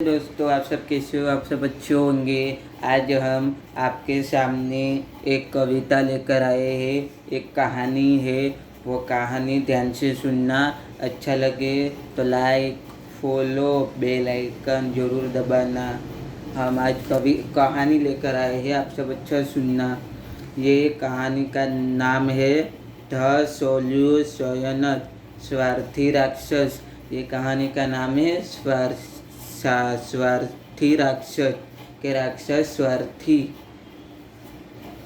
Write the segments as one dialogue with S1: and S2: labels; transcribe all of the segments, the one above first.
S1: दोस्तों, आप सब कैसे हो? आप सब अच्छे होंगे। आज हम आपके सामने एक कविता लेकर आए हैं। एक कहानी है। वो कहानी ध्यान से सुनना। अच्छा लगे तो लाइक, फॉलो, बेल आइकन ज़रूर दबाना। हम आज कहानी लेकर आए हैं, आप सब अच्छा सुनना। ये कहानी का नाम है द सॉल्यूशन, स्वार्थी राक्षस। ये कहानी का नाम है स्वार्थी राक्षस के राक्षस स्वार्थी।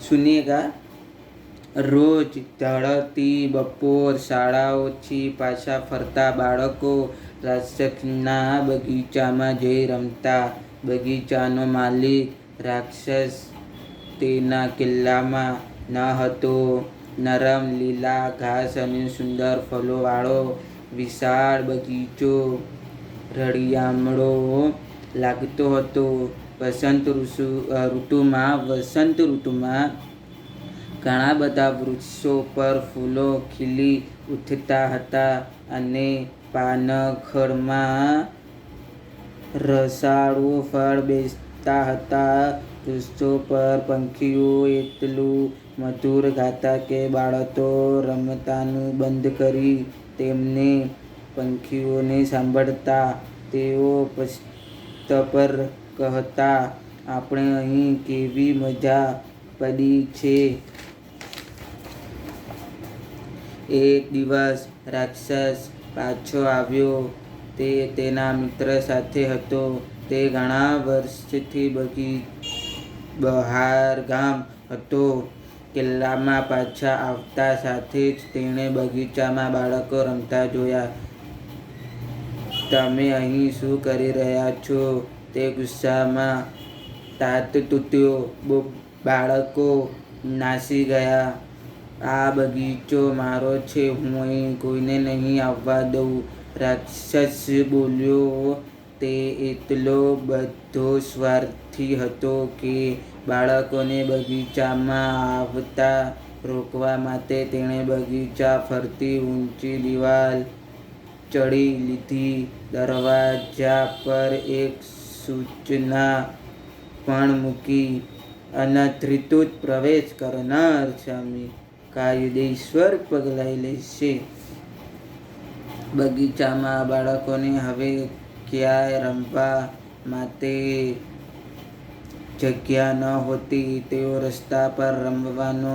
S1: सुनिएगा। રોજ ઢળતી બપોર શાળાઓથી પાછા ફરતા બાળકો રાક્ષસના બગીચામાં જઈ રમતા. બગીચાનો માલિક રાક્ષસ તેના કિલ્લામાં ન હતો. નરમ લીલા ઘાસ અને સુંદર ફળોવાળો વિશાળ બગીચો રળિયામણો લાગતો હતો. વસંત ઋતુમાં ઘણા બધા વૃક્ષો પર ફૂલો ખીલી ઉઠતા હતા અને પાનખરમાં રસાળું ફળ બેસતા હતા. વૃક્ષો પર પંખીઓ એટલું મધુર ગાતા કે બાળકો રમતાનું બંધ કરી તેમને પંખીઓને સાંભળતા. તેઓ પરસ્પર કહેતા, આપણે અહીં કેવી મજા પડી છે. એક દિવસ રાક્ષસ પાછો આવ્યો. તે તેના મિત્ર સાથે હતો. તે ઘણા વર્ષથી બહારગામ હતો. કિલ્લામાં પાછા આવતા સાથે જ તેણે બગીચામાં બાળકો રમતા જોયા. તમે અહીં શું કરી રહ્યા છો? તે ગુસ્સામાં તાત તૂટ્યો. બાળકો નાસી ગયા. આ બગીચો મારો છે, હું અહીં કોઈને નહીં આવવા દઉં, રાક્ષસ બોલ્યો. તે એટલો બધો સ્વાર્થી હતો કે બાળકોને બગીચામાં આવતા રોકવા માટે તેણે બગીચા ફરતી ઊંચી દિવાલ ચડી લીધી. દરવાજા પર એક સૂચના પણ મૂકી, અનધિકૃત પ્રવેશ કરનાર સામે કાયદેસર પગલાં લેશે. બગીચામાં બાળકોને હવે ક્યાંય રમવા માટે જગ્યા નહોતી. તેઓ રસ્તા પર રમવાનો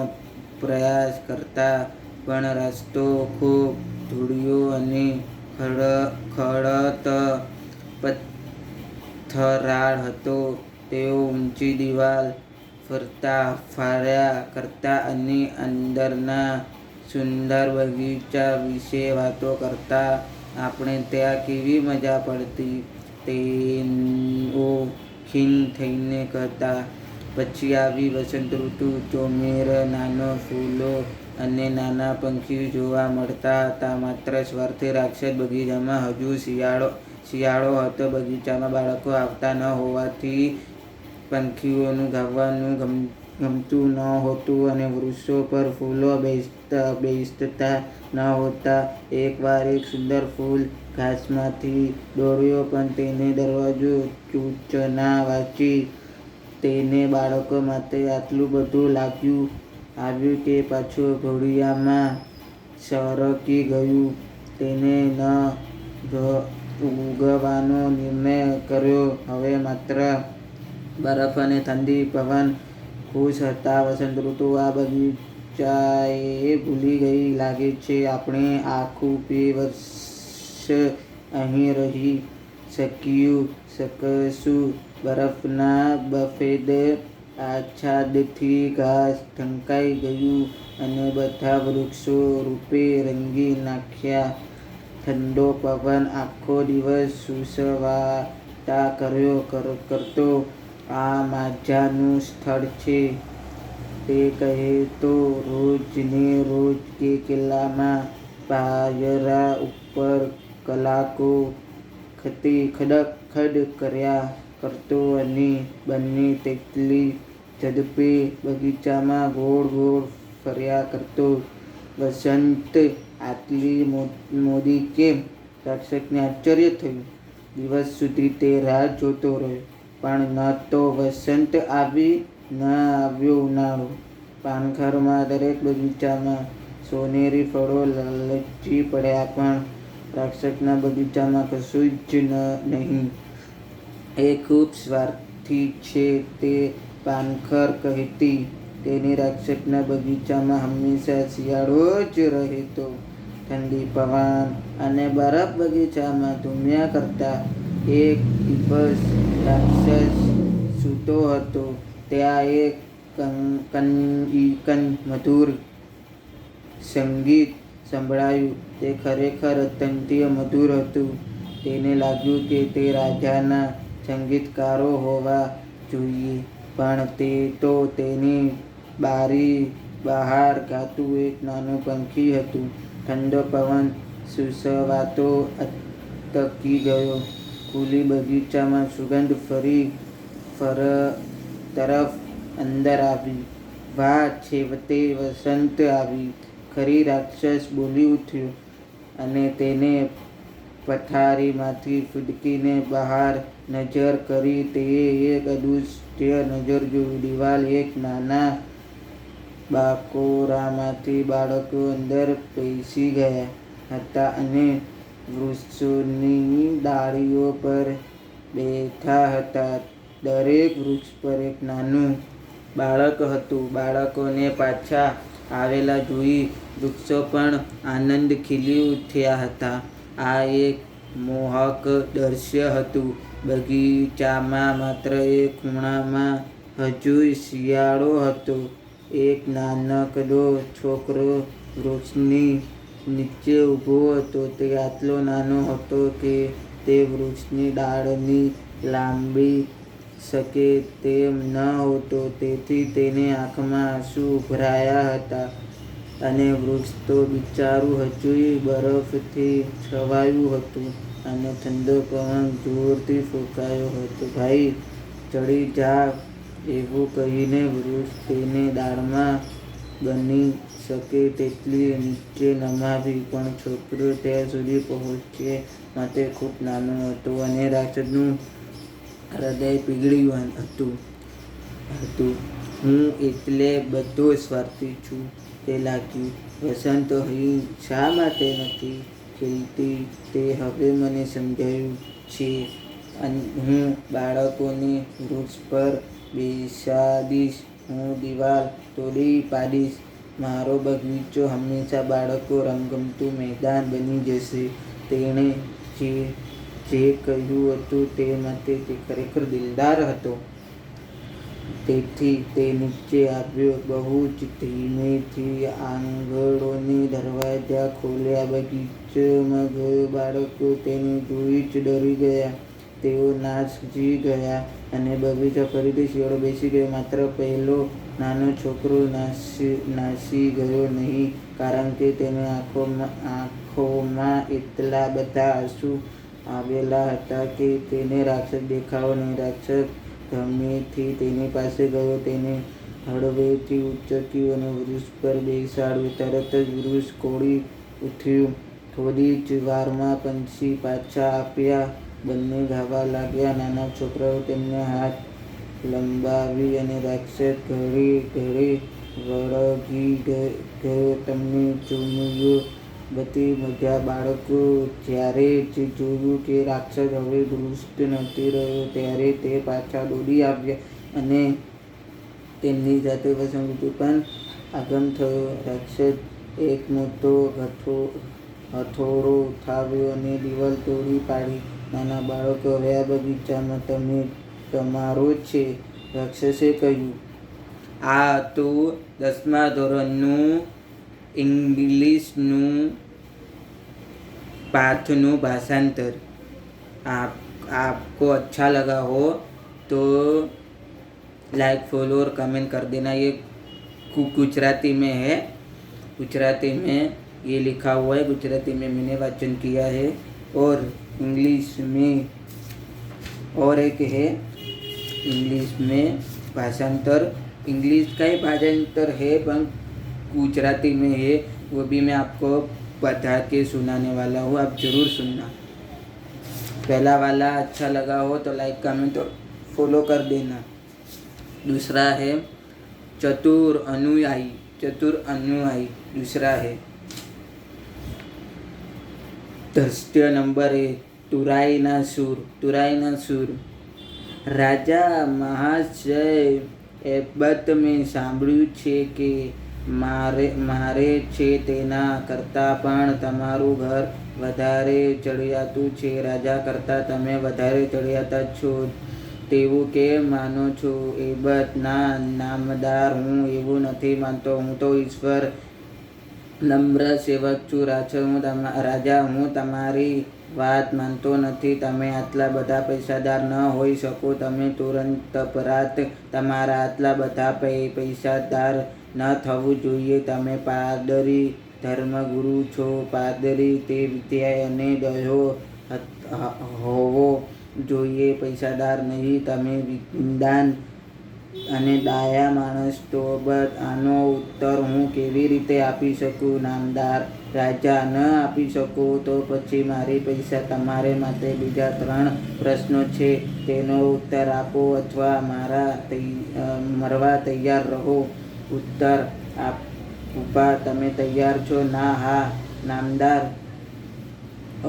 S1: પ્રયાસ કરતા, પણ રસ્તો ખૂબ ધૂળિયો અને ખડત પથ્થરાળ હતો. તેઓ ઊંચી દિવાલ ફર્યા કરતા અને અંદરના સુંદર બગીચા વિશે વાતો કરતા. આપણે ત્યાં કેવી મજા પડતી, તેઓ ખીન થઈને કહેતા. પછી આવી વસંત ઋતુ. ચોમેર, નાના ફૂલો અને નાના પંખીઓ જોવા મળતા હતા. માત્ર સ્વાર્થી રાક્ષસ બગીચામાં હજુ શિયાળો હતો. બગીચામાં બાળકો આવતા ન હોવાથી પંખીઓનું ગાવાનું ગમતું નહોતું અને વૃક્ષો પર ફૂલો બેસતા નહોતા. એકવાર એક સુંદર ફૂલ ઘાસમાંથી દોડ્યો, પણ તેને દરવાજો સૂચના વાંચી. તેને બાળકો માટે આટલું બધું આવ્યું કે પાછું ઘોડિયામાં સરકી ગયું. તેને ન ઉગવાનો નિર્ણય કર્યો. હવે માત્ર બરફ અને ઠંડી પવન ખુશ હતા. વસંત ઋતુ આ બગીચાએ ભૂલી ગઈ લાગે છે. આપણે આખું 2 વર્ષ અહીં રહી શકશું. બરફના સફેદ આચ્છાદનથી ઘાસ ઢંકાઈ ગયું અને બધા વૃક્ષો રૂપે રંગી નાખ્યા. ઠંડો પવન આખો દિવસ સુસવાટા કરતો. આ મજાનું સ્થળ છે, તે કહેતો. રોજ ને રોજ તે કિલ્લામાં પાયરા ઉપર કલાકો ખડ કર્યા કરતો અને બંને તેટલી ઝડપે બગીચામાં ગોળ ગોળ ફર્યા કરતો. વસંત આટલી મોડી કેમ? રાક્ષસને આશ્ચર્ય થયું. દિવસ સુધી તે રાહ જોતો રહ્યો, પણ ન તો વસંત આવી ન આવ્યો ઉનાળો. પાનખરમાં દરેક બગીચામાં સોનેરી ફળો લલચી પડ્યા, પણ રાક્ષસના બગીચામાં કશું જ નહીં. એ ખૂબ સ્વાર્થી છે, તે પાનખર કહેતી. તેની રાક્ષસના બગીચામાં હંમેશા શિયાળો જ રહેતો. ઠંડી પવન અને બરફ બગીચામાં ધૂમ્યા કરતા. એક દિવસ રાક્ષસ સૂતો હતો. ત્યાં એક મધુર સંગીત સંભળાયું. તે ખરેખર અત્યંત મધુર હતું. તેને લાગ્યું કે તે રાજાના સંગીતકારો હોવા જોઈએ, પણ તે તો તેની બારી બહાર ગાતું એક નાનું પંખી હતું. ઠંડો પવન સૂસવાતો અટકી ગયો. ખુલ્લી બગીચામાં સુગંધ ફરી તરફ અંદર આવી. વાહ, છેવટે વસંત આવી ખરી, રાક્ષસ બોલી ઉઠ્યો, અને તેને પથારીમાંથી ફૂદકીને બહાર નજર કરી. તેએ એક અદૃશ્ય નજર જોયું. દિવાલ એક નાના બાકોરામાંથી બાળકો અંદર પેસી ગયા હતા અને વૃક્ષોની ડાળીઓ પર બેઠા હતા. દરેક વૃક્ષ પર એક નાનું બાળક હતું. બાળકોને પાછા આવેલા જોઈ વૃક્ષો પણ આનંદ ખીલી ઉઠ્યા હતા. આ એક મોહક દૃશ્ય હતું. બગીચામાં માત્ર એક ખૂણામાં હજુય શિયાળો હતો. એક નાનકડો છોકરો વૃક્ષની નીચે ઊભો હતો. તે આટલો નાનો હતો કે તે વૃક્ષની ડાળની લાંબી શકે તેમ ન હતો, તેથી તેની આંખમાં આંસુ ઉભરાયા હતા. અને વૃક્ષ તો બિચારું હજુય બરફથી છવાયું હતું, અને ઠંડો પવન જોરથી ફૂંકાયો હતો. ભાઈ, ચડી જા, એવું કહીને વૃક્ષ તેને ડાળમાં બની શકે તેટલી નીચે નમાવી. પણ છોકરો ત્યાં સુધી પહોંચે માટે ખૂબ નાનો હતો, અને રાક્ષસનું હૃદય પીગળ્યું હતું. હું એટલે બધો સ્વાર્થી છું, તે લાગ્યું. વસંત અહીં શા માટે નથી ખીલતી તે હવે મને સમજાયું છે. હું બાળકોને વૃક્ષ પર બેસાડીશ, હું દિવાલ તોડી પાડીશ. મારો બગીચો હંમેશા બાળકો રમતનું મેદાન બની જશે. તેણે જે કહ્યું હતું તે માટે તે ખરેખર દિલદાર હતો. તેથી તે નીચે આવ્યો, બહુ જ ધીમેથી આંગણોના દરવાજા ખોલ્યા. બગીચામાં ગયો. બાળકો તેને જોઈ જ ડરી ગયા. તેઓ નાસી ગયા, અને બગીચો ફરીથી શિયાળો બેસી ગયો. માત્ર પેલો નાનો છોકરો નાસી ગયો નહીં, કારણ કે તેની આંખોમાં એટલા બધા આંસુ આવેલા હતા કે તેને રાક્ષસ દેખાયો નહીં. રાક્ષસ ધીમેથી તેની પાસે ગયો, તેને હળવેથી ઉંચક્યું અને વૃક્ષ પર બેસાડ્યો. તરત જ વૃક્ષ કંપી ઉઠ્યું. થોડી જ વારમાં પક્ષી પાછા આવ્યા. બંને ગાવા લાગ્યા. નાના છોકરાએ તેમના હાથ લંબાવી, અને રાક્ષસ ઘડે વળગી ગયો. તેમને જોઈને બધી મજા. બાળકોએ જ્યારે જ જોયું કે રાક્ષસ હવે દુષ્ટ નથી રહ્યો, ત્યારે તે પાછા દોડી આવ્યા, અને તેમની સાથે વસંતઋતુ પણ આગમન થયો. રાક્ષસે એક મોટો હથોડો ઉઠાવ્યો અને દિવાલ તોડી પાડી. નાના બાળકો, હવે આ બગીચો તમારો છે, રાક્ષસે કહ્યું. આ હતું 10મા ધોરણનું ઇંગ્લિશનું પાઠનું भाषांतर. आपको अच्छा लगा हो तो लाइक, फॉलो और कमेंट कर देना. ये गुजराती में है, गुजराती में ये लिखा हुआ है, गुजराती में मैंने वाचन किया है. और इंग्लिश में और एक है इंग्लिश में भाषांतर. इंग्लिश का ही भाषांतर है, पर गुजराती में है, वो भी मैं आपको बता के सुनाने वाला हूँ. आप ज़रूर सुनना. पहला वाला अच्छा लगा हो तो लाइक कमेंट और फॉलो कर देना। दूसरा है चतुर अनुयायी, चतुर अनुयायी दूसरा है। तृतीय नंबर है तुराईना सूर, तुराईना सूर। રાજા મહાશય એ બાબત મેં સાંભળ્યું છે કે મારે છે તેના કરતાં પણ તમારું ઘર વધારે ચડિયાતું છે. રાજા કરતાં તમે વધારે ચડિયાતા છો તેવું કેમ માનો છો? એ બાબત ના નામદાર, હું એવું નથી માનતો. હું તો ઈશ્વર નમ્ર સેવક છું. રાજા હું તમારી વાત માનતો નથી. તમે આટલા બધા પૈસાદાર ન હોઈ શકો. તમે તુરંત પરાત તમારા આટલા બધા પૈસાદાર ન થવું જોઈએ. તમે પાદરી, ધર્મગુરુ છો. પાદરી તે વિદ્યા અને દયો હોવો જોઈએ, પૈસાદાર નહીં. તમે વિદ્વાન અને ડાયા માણસ તો બસ આનો ઉત્તર હું કેવી રીતે આપી શકું? નામદાર રાજા, ન આપી શકો તો પછી મારી પૈસા તમારે માટે બીજા 3 પ્રશ્નો છે, તેનો ઉત્તર આપો અથવા મરવા તૈયાર રહો. ઉત્તર આપવા તમે તૈયાર છો? ના હા નામદાર.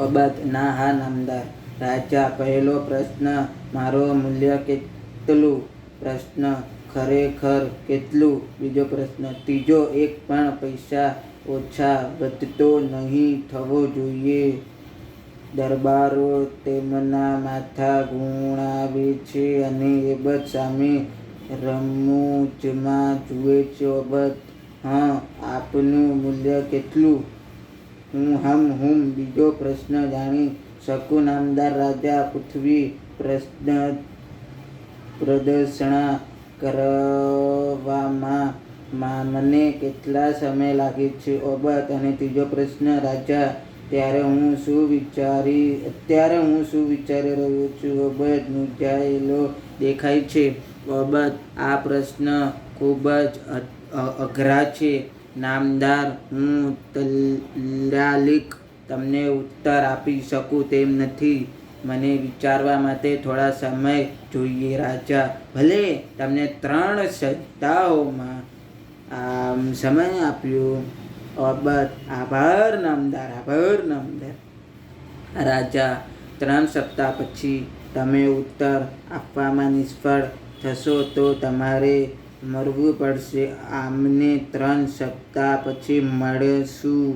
S1: અબત ના હા નામદાર. રાજા, પહેલો પ્રશ્ન, મારો મૂલ્ય કેટલું? પ્રશ્ન, ખરેખર કેટલું? બીજો પ્રશ્ન, ત્રીજો, એક પણ પૈસા ઓછા વધતો નહીં થવો જોઈએ. દરબારો તેમના માથા ગુણાવે છે અને એબત સામે રમૂજમાં જુએ છે. અબત, હા, આપનું મૂલ્ય કેટલું? હું બીજો પ્રશ્ન જાણી શકું? નામદાર રાજા, પૃથ્વી પ્રદક્ષિણા કરવામાં મને કેટલા સમય લાગે છે? અબત, અને ત્રીજો પ્રશ્ન રાજા, અત્યારે હું શું વિચારી રહ્યો છું? અબત, મૂંઝાયેલો દેખાય છે. અબત, આ પ્રશ્ન ખૂબ જ અઘરા છે નામદાર. હું તાત્કાલિક તમને ઉત્તર આપી શકું તેમ નથી. મને વિચારવા માટે થોડા સમય જોઈએ. રાજા, ભલે, તમને 3 સપ્તાહોમાં સમય આપ્યો. અબત, આભાર નામદાર, આભાર નામદાર. રાજા, 3 સપ્તાહ પછી તમે ઉત્તર આપવામાં નિષ્ફળ થશો તો તમારે મરવું પડશે. આમને 3 સપ્તાહ પછી મળશું.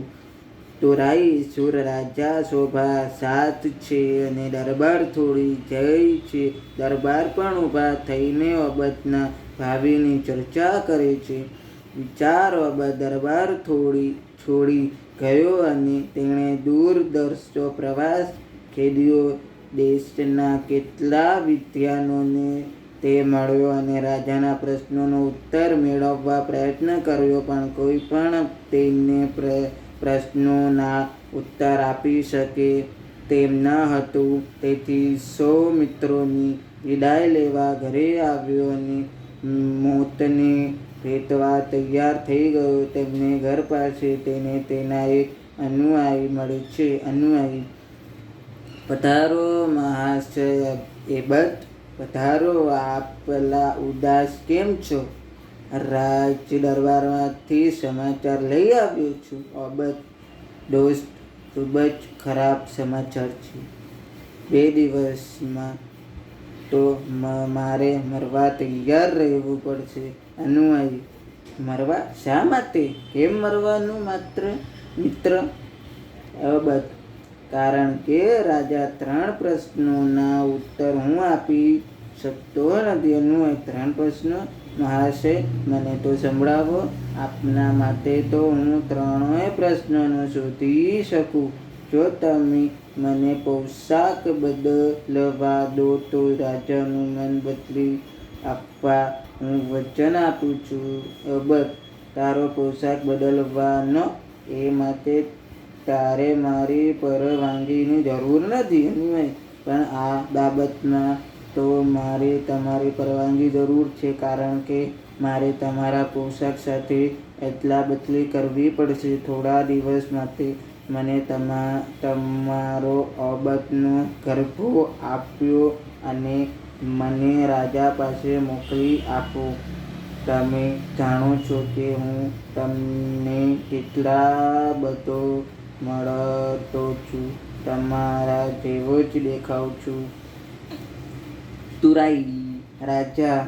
S1: તોરાઈ સુર. રાજા, શોભા 7 છે અને દરબાર થોડી જય છે. દરબાર પણ ઊભા થઈને અબતના ભાવિની ચર્ચા કરે છે. વિચાર. અબત દરબાર છોડી ગયો અને તેણે દૂરદર્શો પ્રવાસ ખેડ્યો. દેશના કેટલા વિદ્વાનોને તે મળ્યો અને રાજાના પ્રશ્નોનો ઉત્તર મેળવવા પ્રયત્ન કર્યો, પણ કોઈ પણ તેમને પ્રશ્નોના ઉત્તર આપી શકે તેમ ન હતું. તેથી 100 મિત્રોની વિદાય લેવા ઘરે આવ્યો અને મોતને ભેટવા તૈયાર થઈ ગયો. તેમને ઘર પાસે તેને તેના એક અનુયાયી મળે છે. અનુયાયી, પધારો મહાશય. એબત, પધારો. આપલા ઉદાસ કેમ છો? રાજ દરબારમાંથી સમાચાર લઈ આવ્યો છું. અબત, દોસ્ત, ખૂબ જ ખરાબ સમાચાર છે. 2 દિવસમાં તો મારે મરવા તૈયાર રહેવું પડશે. અનુયાયી, મરવા? શા માટે? કેમ મરવાનું મિત્ર? અબત, કારણ કે રાજા 3 પ્રશ્નોના ઉત્તર હું આપી શકતો નથી. અનુયાયી, 3 પ્રશ્નો? મહાશય, મને તો સંભળાવો. આપના માટે તો હું 3 પ્રશ્નોનો શોધી શકું. જો તમે મને પોશાક બદલવા દો તો રાજાનું મન બદલી આપવા હું વચન આપું છું. અબત, તારો પોશાક બદલવાનો? એ માટે તારે મારી પરવાનગીની જરૂર નથી. અનુયાયી, પણ આ બાબતમાં તો મારે તમારી પરવાનગી જરૂર છે, કારણ કે મારે તમારા પોશાક સાથે અદલા બદલી કરવી પડશે. થોડા દિવસ માટે મને તમારો અબતનો ગરભો આપ્યો અને મને રાજા પાસે મોકલી આપો. તમે જાણો છો કે હું તમને કેટલા બધો મળતો છું, તમારા જેવો જ દેખાઉં છું. તુરાઈ રાજા,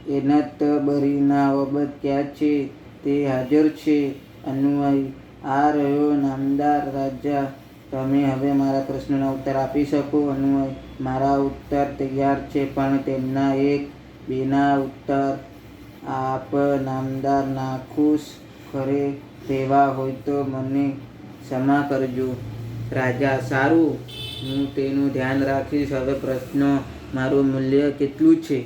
S1: એનતબરીના અબત ક્યાં છે? તે હાજર છે. અન્વય: આ રહ્યો નામદાર રાજા, તમે હવે મારા પ્રશ્નના ઉત્તર આપી શકો. અન્વય: મારા ઉત્તર તૈયાર છે, પણ તેમાંના એક બેના ઉત્તર આપ નામદાર. નાખુશ ઘરે રહેવા હોય તો મને ક્ષમા કરજો. રાજા: સારું, હું તેનું ધ્યાન રાખીશ. હવે પ્રશ્ન: મારું મૂલ્ય કેટલું છે?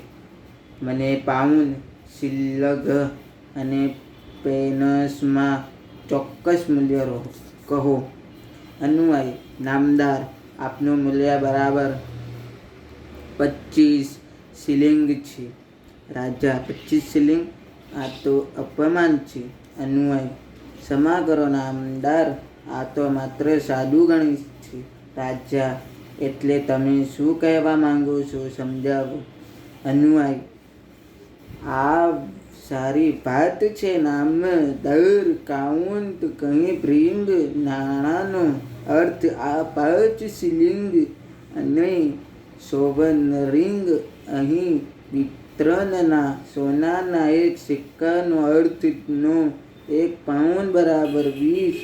S1: મને પાઉન્ડ, શિલ્લંગ અને પેનસમાં ચોક્કસ મૂલ્ય કહો. અન્વય: નામદાર, આપનું મૂલ્ય બરાબર 25 શિલિંગ છે. રાજા: 25 શિલિંગ? આ તો અપમાન છે. અન્વય: ક્ષમા કરો નામદાર, આ તો માત્ર સાદું ગણિત છે. રાજા: એટલે તમે શું કહેવા માંગો છો? સમજાવો. અન્વય: આ સારી વાત છે નામદાર. કાઉન્ટ કહી પ્રિંગ નાણાંનો અર્થ આ 5 શિલિંગ અને સોવરનિંગ અહીં બ્રિટનના સોનાના 1 સિક્કાનો અર્થ નો 1 પાઉન્ડ બરાબર 20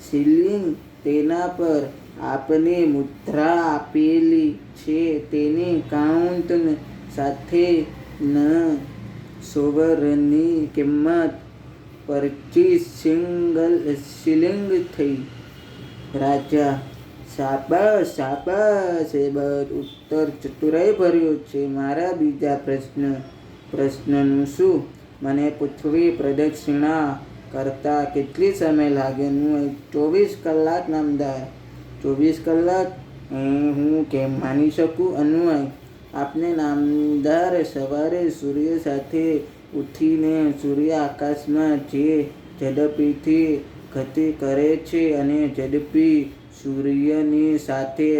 S1: શિલિંગ. તેના પર આપને મુદ્રા આપેલી છે, તેની કાઉન્ટ સાથે ન સોવરની કિંમત 25 શિલિંગ થઈ. રાજા: શાબાશ શાબાશ, એબટ ઉત્તર ચતુરાઈ ભર્યો છે. મારા બીજા પ્રશ્નનું શું? મને પૃથ્વી પ્રદક્ષિણા કરતા કેટલી સમય લાગે? 24 કલાક નામદાર. 24 કલાક? હું કેમ માની શકું? અન્વય: આપને નામદાર, સવારે સૂર્ય સાથે ઉઠીને સૂર્ય આકાશમાં જે ઝડપથી ગતિ કરે છે અને ઝડપી સૂર્યની સાથે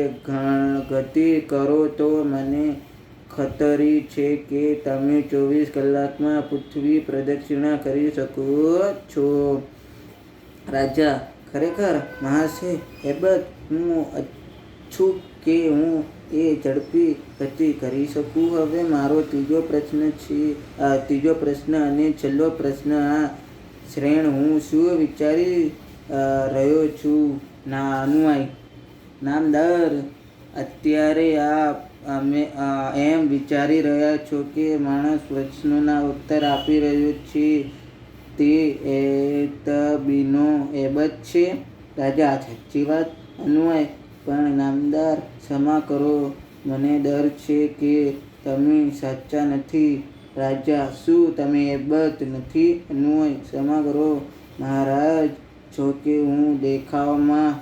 S1: ગતિ કરો તો મને ખાતરી છે કે તમે 24 કલાકમાં પૃથ્વી પ્રદક્ષિણા કરી શકો છો. રાજા: ખરેખર મહાશય એબટ, હું ઈચ્છું કે હું એ ઝડપી ગતિ કરી શકું. હવે મારો ત્રીજો પ્રશ્ન અને છેલ્લો પ્રશ્ન. આ ક્ષણે હું શું વિચારી રહ્યો છું? અન્વય: નામદાર, અત્યારે અમે એમ વિચારી રહ્યા છો કે માણસ પ્રશ્નોના ઉત્તર આપી રહ્યો છે તે એતબીનો એબટ છે. રાજા: સાચી વાત. અન્વય: પણ નામદાર, ક્ષમા કરો, મને ડર છે કે તમે સાચા નથી. રાજા: શું તમે એબટ નથી? અન્વય: ક્ષમા કરો મહારાજ, જો કે હું દેખાવમાં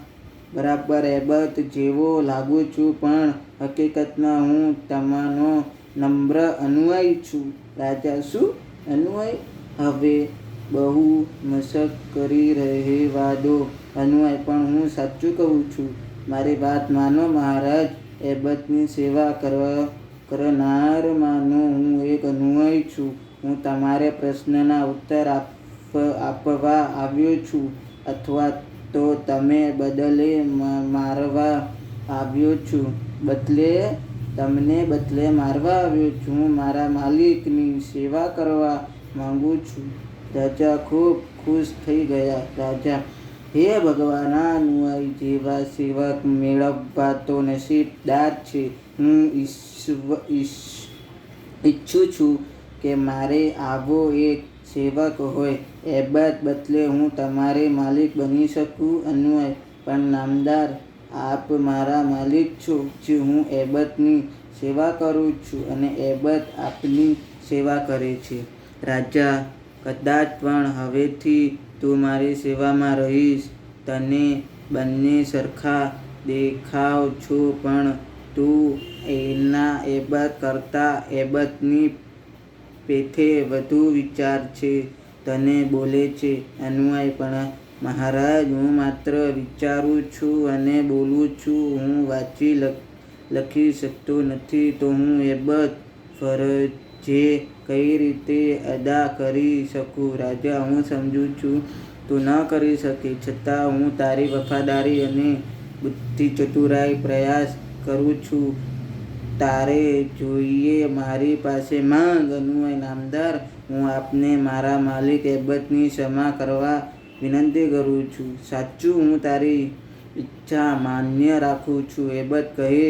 S1: બરાબર એબટ જેવો લાગું છું, પણ હકીકતમાં હું તમારો નમ્ર અન્વય છું. રાજા: શું? અન્વય: હવે બહુ મશ્કરી કરી રહેવા દો. અન્વય: પણ હું સાચું કહું છું. મારી વાત માનો મહારાજ. એબટની સેવા કરનારમાંનો હું એક અન્વય છું. હું તમારા પ્રશ્નના ઉત્તર આપવા આવ્યો છું, અથવા તો તમને મારવા આવ્યો છું. હું મારા માલિકની સેવા કરવા માંગુ છું. રાજા ખૂબ ખુશ થઈ ગયા. રાજા: હે ભગવાન, આ અન્વય જેવા સેવક મેળવવા તો નસીબદાર છે. હું ઈચ્છું છું કે મારે આવો એક સેવક હોય. એબટ બદલે હું તમારો માલિક બની શકું. અન્વય: પણ નામદાર, આપ મારા માલિક છો જ. હું એબટની સેવા કરું છું અને એબટ આપની સેવા કરે છે. રાજા: કદાચ, પણ હવેથી તું મારી સેવામાં રહીશ. તને બંને સરખા દેખાવ છો, પણ તું એના એબટ કરતાં એબટની પેઠે વધુ વિચાર છે તને બોલે છે. અન્વય: પણ મહારાજ, હું માત્ર વિચારું છું અને બોલું છું. હું વાંચી લખી શકતો નથી, તો હું એબત ફરજે કઈ રીતે અદા કરી શકું? રાજા, હું સમજું છું તું ન કરી શકે, છતાં હું તારી વફાદારી અને બુદ્ધિ ચતુરાઈ પ્રયાસ કરું છું. તારે જોઈએ મારી પાસે માંગ. અનુનય નામદાર, હું આપને મારા માલિક એબટની ક્ષમા કરવા વિનંતી કરું છું. સાચું, હું તારી ઈચ્છા માન્ય રાખું છું. એબટ કહે,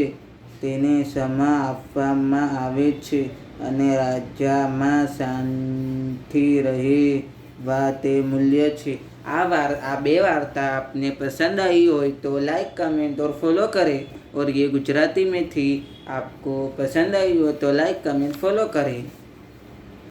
S1: તેને ક્ષમા આપવામાં આવે છે અને રાજામાં શાંતિ રહેવા તે મૂલ્ય છે. આ બે वार्ता आपने पसंद आई हो तो लाइक कमेंट और फॉलो करें, और ये गुजराती में थी, आपको पसंद आई हो तो लाइक कमेंट फॉलो करें.